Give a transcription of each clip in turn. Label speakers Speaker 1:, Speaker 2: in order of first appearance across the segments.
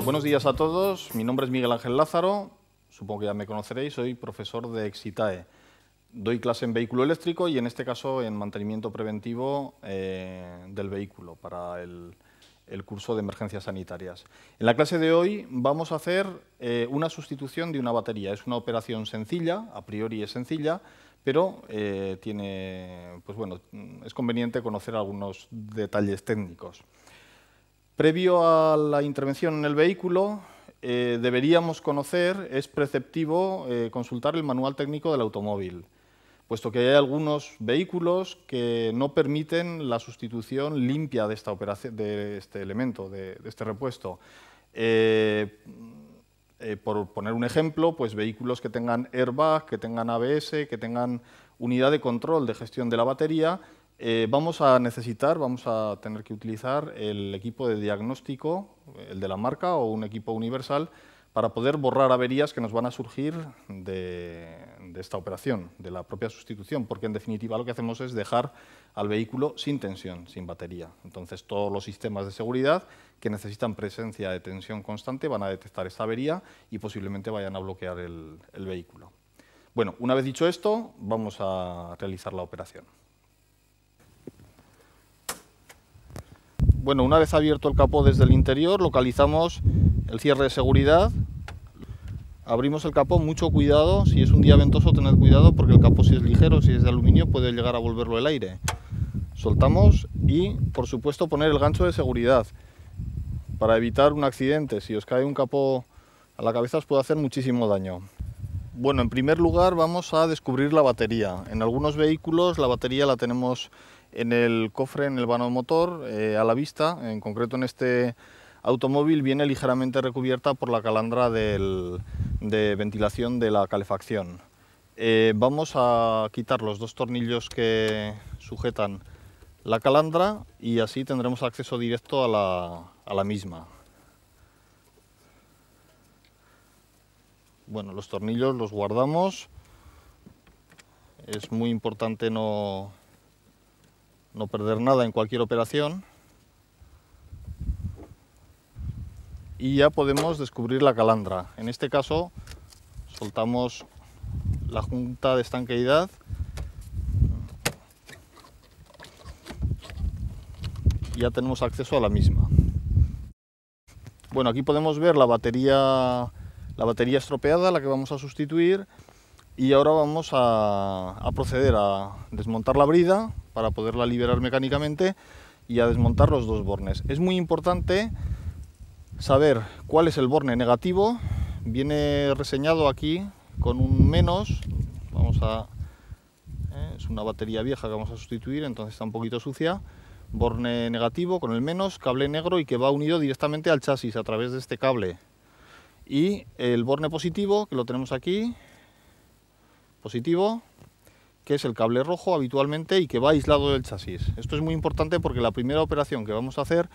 Speaker 1: Buenos días a todos, mi nombre es Miguel Ángel Lázaro, supongo que ya me conoceréis, soy profesor de Exitae. Doy clase en vehículo eléctrico y en este caso en mantenimiento preventivo del vehículo para el curso de emergencias sanitarias. En la clase de hoy vamos a hacer una sustitución de una batería. Es una operación sencilla, a priori es sencilla, pero es conveniente conocer algunos detalles técnicos. Previo a la intervención en el vehículo, deberíamos conocer, es preceptivo consultar el manual técnico del automóvil, puesto que hay algunos vehículos que no permiten la sustitución limpia de esta operación, de este elemento, de este repuesto. Por poner un ejemplo, pues vehículos que tengan airbag, que tengan ABS, que tengan unidad de control de gestión de la batería, vamos a tener que utilizar el equipo de diagnóstico, el de la marca o un equipo universal, para poder borrar averías que nos van a surgir de esta operación, de la propia sustitución, porque en definitiva lo que hacemos es dejar al vehículo sin tensión, sin batería. Entonces todos los sistemas de seguridad que necesitan presencia de tensión constante van a detectar esta avería y posiblemente vayan a bloquear el vehículo. Bueno, una vez dicho esto, vamos a realizar la operación. Bueno, una vez abierto el capó desde el interior, localizamos el cierre de seguridad. Abrimos el capó, mucho cuidado, si es un día ventoso tened cuidado porque el capó, si es ligero, si es de aluminio, puede llegar a volverlo el aire. Soltamos y, por supuesto, poner el gancho de seguridad para evitar un accidente. Si os cae un capó a la cabeza os puede hacer muchísimo daño. Bueno, en primer lugar vamos a descubrir la batería. En algunos vehículos la batería la tenemos en el cofre, en el vano motor, a la vista. En concreto en este automóvil viene ligeramente recubierta por la calandra de ventilación de la calefacción. Vamos a quitar los dos tornillos que sujetan la calandra y así tendremos acceso directo a la misma. Bueno, los tornillos los guardamos. Es muy importante no perder nada en cualquier operación. Y ya podemos descubrir la calandra. En este caso soltamos la junta de estanqueidad y ya tenemos acceso a la misma. Bueno, aquí podemos ver la batería estropeada, la que vamos a sustituir, y ahora vamos a proceder a desmontar la brida para poderla liberar mecánicamente y a desmontar los dos bornes. Es muy importante saber cuál es el borne negativo. Viene reseñado aquí con un menos. Es una batería vieja que vamos a sustituir, entonces está un poquito sucia. Borne negativo con el menos, cable negro y que va unido directamente al chasis a través de este cable. Y el borne positivo, que lo tenemos aquí, positivo, que es el cable rojo habitualmente y que va aislado del chasis. Esto es muy importante porque la primera operación que vamos a hacer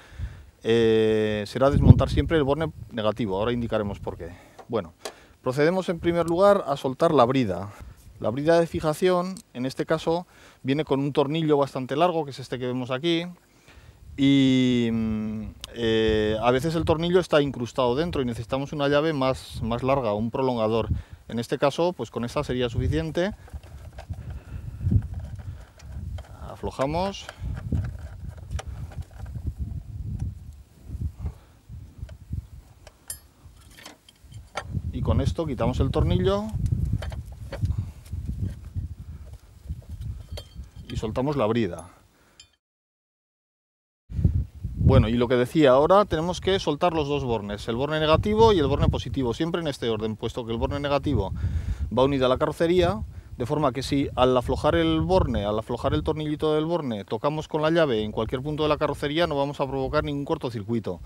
Speaker 1: será desmontar siempre el borne negativo. Ahora indicaremos por qué. Bueno, procedemos en primer lugar a soltar la brida. La brida de fijación, en este caso, viene con un tornillo bastante largo, que es este que vemos aquí, y a veces el tornillo está incrustado dentro y necesitamos una llave más larga, un prolongador. En este caso, pues con esta sería suficiente. Aflojamos. Y con esto quitamos el tornillo y soltamos la brida. Bueno, y lo que decía, ahora tenemos que soltar los dos bornes, el borne negativo y el borne positivo, siempre en este orden, puesto que el borne negativo va unido a la carrocería, de forma que si al aflojar el tornillito del borne, tocamos con la llave en cualquier punto de la carrocería, no vamos a provocar ningún cortocircuito.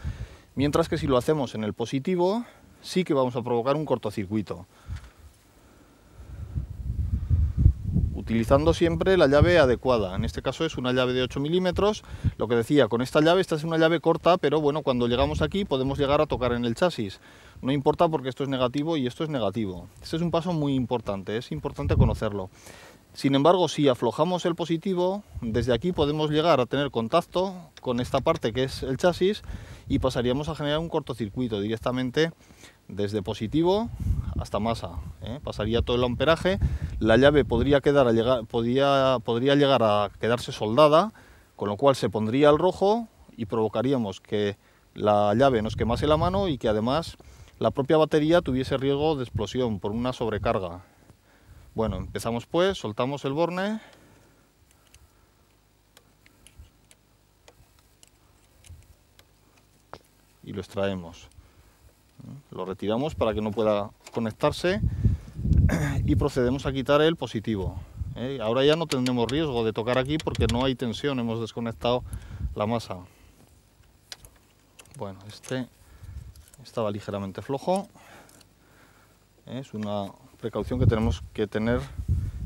Speaker 1: Mientras que si lo hacemos en el positivo, sí que vamos a provocar un cortocircuito. Utilizando siempre la llave adecuada. En este caso es una llave de 8 milímetros. Lo que decía, con esta llave, esta es una llave corta, pero bueno, cuando llegamos aquí podemos llegar a tocar en el chasis. No importa porque esto es negativo y esto es negativo. Este es un paso muy importante, es importante conocerlo. Sin embargo, si aflojamos el positivo, desde aquí podemos llegar a tener contacto con esta parte que es el chasis y pasaríamos a generar un cortocircuito directamente desde positivo hasta masa. Pasaría todo el amperaje, la llave podría llegar a quedarse soldada, con lo cual se pondría al rojo y provocaríamos que la llave nos quemase la mano y que además la propia batería tuviese riesgo de explosión por una sobrecarga. Bueno, empezamos pues, soltamos el borne. Y lo extraemos. Lo retiramos para que no pueda conectarse y procedemos a quitar el positivo. Ahora ya no tendremos riesgo de tocar aquí porque no hay tensión, hemos desconectado la masa. Bueno, este estaba ligeramente flojo. Es una precaución que tenemos que tener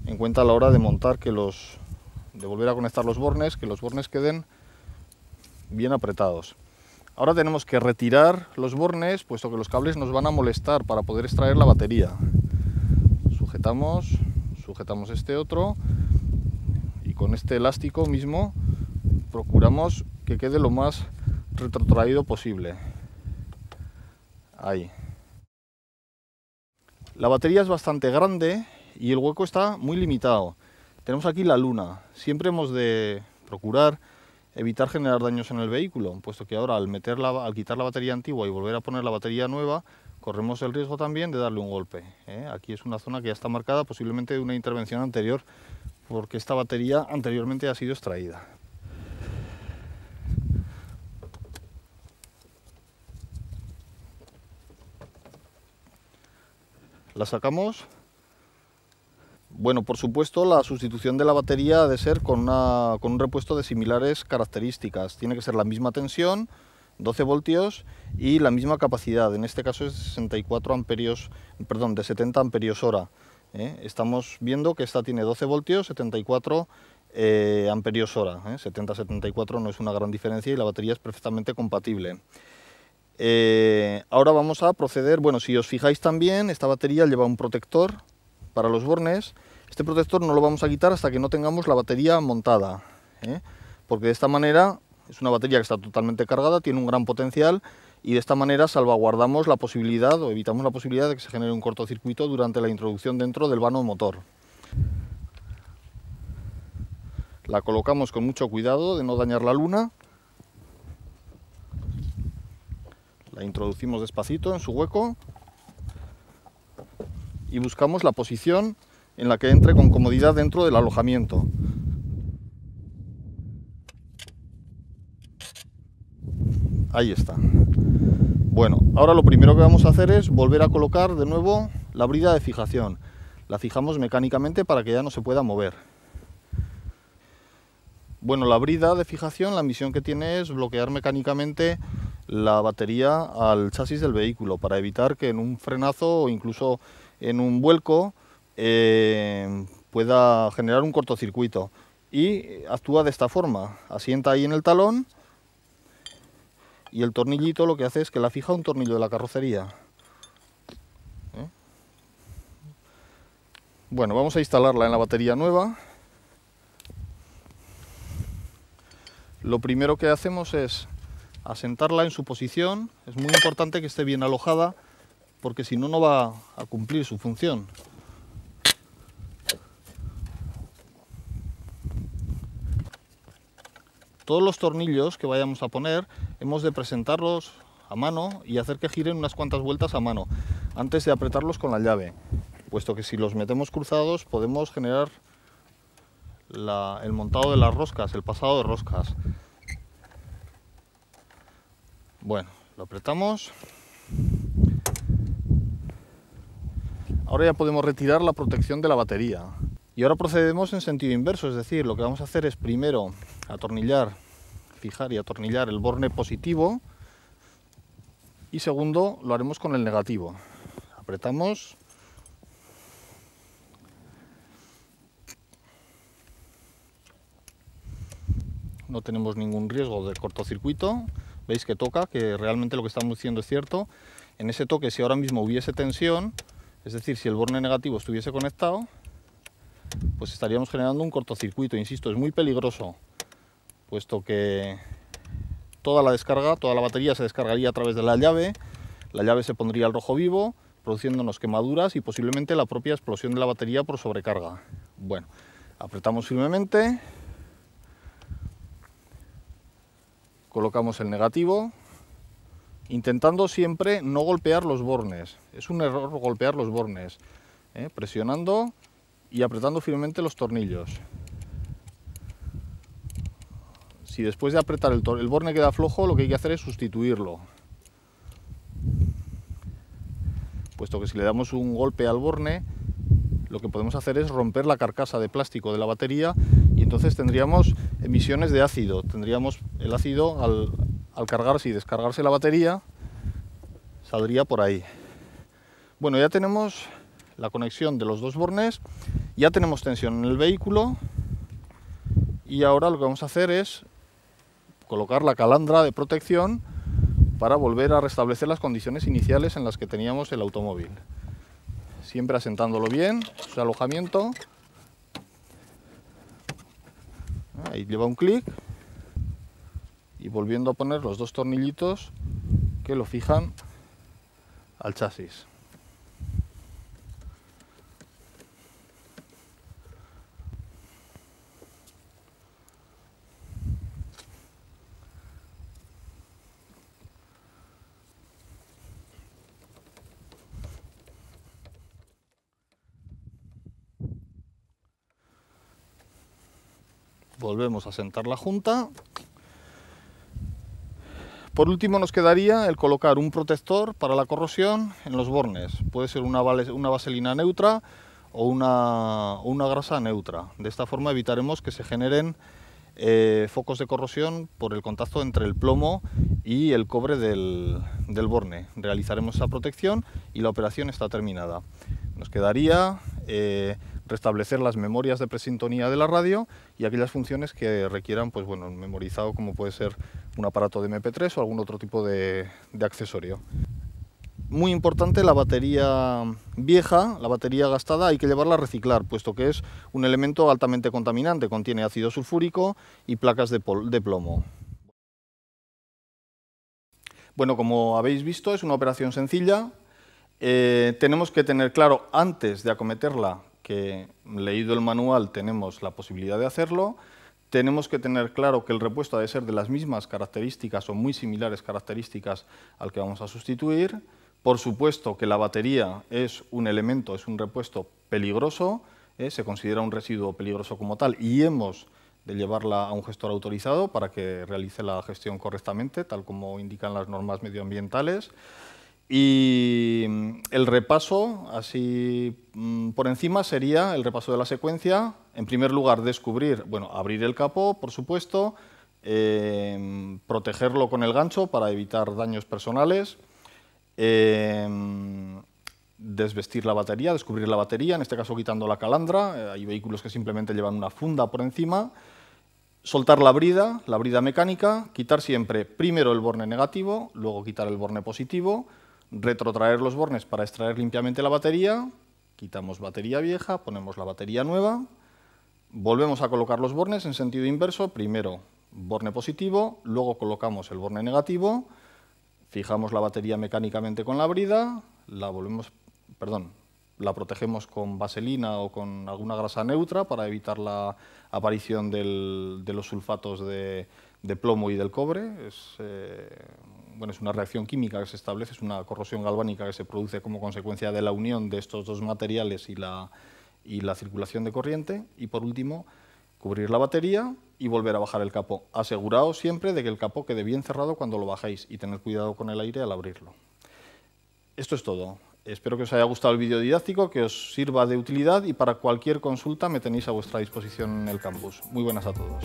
Speaker 1: en cuenta a la hora de montar, de volver a conectar los bornes, que los bornes queden bien apretados. Ahora tenemos que retirar los bornes, puesto que los cables nos van a molestar para poder extraer la batería. Sujetamos este otro y con este elástico mismo procuramos que quede lo más retrotraído posible. Ahí. La batería es bastante grande y el hueco está muy limitado. Tenemos aquí la luna. Siempre hemos de procurar evitar generar daños en el vehículo, puesto que ahora al quitar la batería antigua y volver a poner la batería nueva, corremos el riesgo también de darle un golpe. Aquí es una zona que ya está marcada, posiblemente de una intervención anterior, porque esta batería anteriormente ha sido extraída. La sacamos. Bueno, por supuesto, la sustitución de la batería ha de ser con un repuesto de similares características. Tiene que ser la misma tensión, 12 voltios y la misma capacidad. En este caso es de 70 amperios hora. Estamos viendo que esta tiene 12 voltios, 74 amperios hora. 70-74 no es una gran diferencia y la batería es perfectamente compatible. Ahora vamos a proceder, bueno, si os fijáis también, esta batería lleva un protector para los bornes. Este protector no lo vamos a quitar hasta que no tengamos la batería montada, porque de esta manera es una batería que está totalmente cargada, tiene un gran potencial y de esta manera salvaguardamos la posibilidad o evitamos la posibilidad de que se genere un cortocircuito durante la introducción dentro del vano motor. La colocamos con mucho cuidado de no dañar la luna. La introducimos despacito en su hueco y buscamos la posición en la que entre con comodidad dentro del alojamiento. Ahí está. Bueno, ahora lo primero que vamos a hacer es volver a colocar de nuevo la brida de fijación. La fijamos mecánicamente para que ya no se pueda mover. Bueno, la brida de fijación, la misión que tiene es bloquear mecánicamente la batería al chasis del vehículo para evitar que en un frenazo o incluso en un vuelco pueda generar un cortocircuito, y actúa de esta forma: asienta ahí en el talón y el tornillito lo que hace es que la fija un tornillo de la carrocería. Bueno, vamos a instalarla en la batería nueva. Lo primero que hacemos es asentarla en su posición. Es muy importante que esté bien alojada, porque si no, no va a cumplir su función. Todos los tornillos que vayamos a poner hemos de presentarlos a mano y hacer que giren unas cuantas vueltas a mano antes de apretarlos con la llave, puesto que si los metemos cruzados podemos generar el montado de las roscas, el pasado de roscas. Bueno, lo apretamos. Ahora ya podemos retirar la protección de la batería. Y ahora procedemos en sentido inverso, es decir, lo que vamos a hacer es primero fijar y atornillar el borne positivo, y segundo lo haremos con el negativo. Apretamos. No tenemos ningún riesgo de cortocircuito. Veis que toca, que realmente lo que estamos diciendo es cierto. En ese toque, si ahora mismo hubiese tensión, es decir, si el borne negativo estuviese conectado, pues estaríamos generando un cortocircuito. Insisto, es muy peligroso, puesto que toda la batería se descargaría a través de la llave se pondría al rojo vivo, produciéndonos quemaduras y posiblemente la propia explosión de la batería por sobrecarga. Bueno, apretamos firmemente, colocamos el negativo, intentando siempre no golpear los bornes. Es un error golpear los bornes, presionando y apretando firmemente los tornillos. Si después de apretar el borne queda flojo, lo que hay que hacer es sustituirlo. Puesto que si le damos un golpe al borne, lo que podemos hacer es romper la carcasa de plástico de la batería y entonces tendríamos emisiones de ácido. Tendríamos el ácido al cargarse y descargarse la batería, saldría por ahí. Bueno, ya tenemos la conexión de los dos bornes, ya tenemos tensión en el vehículo y ahora lo que vamos a hacer es colocar la calandra de protección para volver a restablecer las condiciones iniciales en las que teníamos el automóvil. Siempre asentándolo bien, su alojamiento. Ahí lleva un clic y volviendo a poner los dos tornillitos que lo fijan al chasis. Volvemos a sentar la junta. Por último nos quedaría el colocar un protector para la corrosión en los bornes. Puede ser una vaselina neutra o una grasa neutra. De esta forma evitaremos que se generen focos de corrosión por el contacto entre el plomo y el cobre del borne. Realizaremos esa protección y la operación está terminada. Nos quedaría restablecer las memorias de presintonía de la radio y aquellas funciones que requieran, pues bueno, memorizado, como puede ser un aparato de MP3 o algún otro tipo de accesorio. Muy importante, la batería vieja, la batería gastada, hay que llevarla a reciclar, puesto que es un elemento altamente contaminante, contiene ácido sulfúrico y placas de plomo. Bueno, como habéis visto, es una operación sencilla. Tenemos que tener claro, antes de acometerla, que leído el manual tenemos la posibilidad de hacerlo. Tenemos que tener claro que el repuesto ha de ser de las mismas características o muy similares características al que vamos a sustituir. Por supuesto que la batería es un elemento, es un repuesto peligroso, se considera un residuo peligroso como tal y hemos de llevarla a un gestor autorizado para que realice la gestión correctamente, tal como indican las normas medioambientales. Y el repaso, así por encima, sería el repaso de la secuencia. En primer lugar, descubrir, bueno, abrir el capó, por supuesto, protegerlo con el gancho para evitar daños personales, desvestir la batería, descubrir la batería, en este caso quitando la calandra. Hay vehículos que simplemente llevan una funda por encima. Soltar la brida mecánica, quitar siempre primero el borne negativo, luego quitar el borne positivo, retrotraer los bornes para extraer limpiamente la batería, quitamos batería vieja, ponemos la batería nueva, volvemos a colocar los bornes en sentido inverso, primero borne positivo, luego colocamos el borne negativo, fijamos la batería mecánicamente con la brida, la protegemos con vaselina o con alguna grasa neutra para evitar la aparición de los sulfatos de plomo y del cobre. Es una reacción química que se establece, es una corrosión galvánica que se produce como consecuencia de la unión de estos dos materiales y la circulación de corriente. Y por último, cubrir la batería y volver a bajar el capó. Aseguraos siempre de que el capó quede bien cerrado cuando lo bajéis y tener cuidado con el aire al abrirlo. Esto es todo. Espero que os haya gustado el vídeo didáctico, que os sirva de utilidad y para cualquier consulta me tenéis a vuestra disposición en el campus. Muy buenas a todos.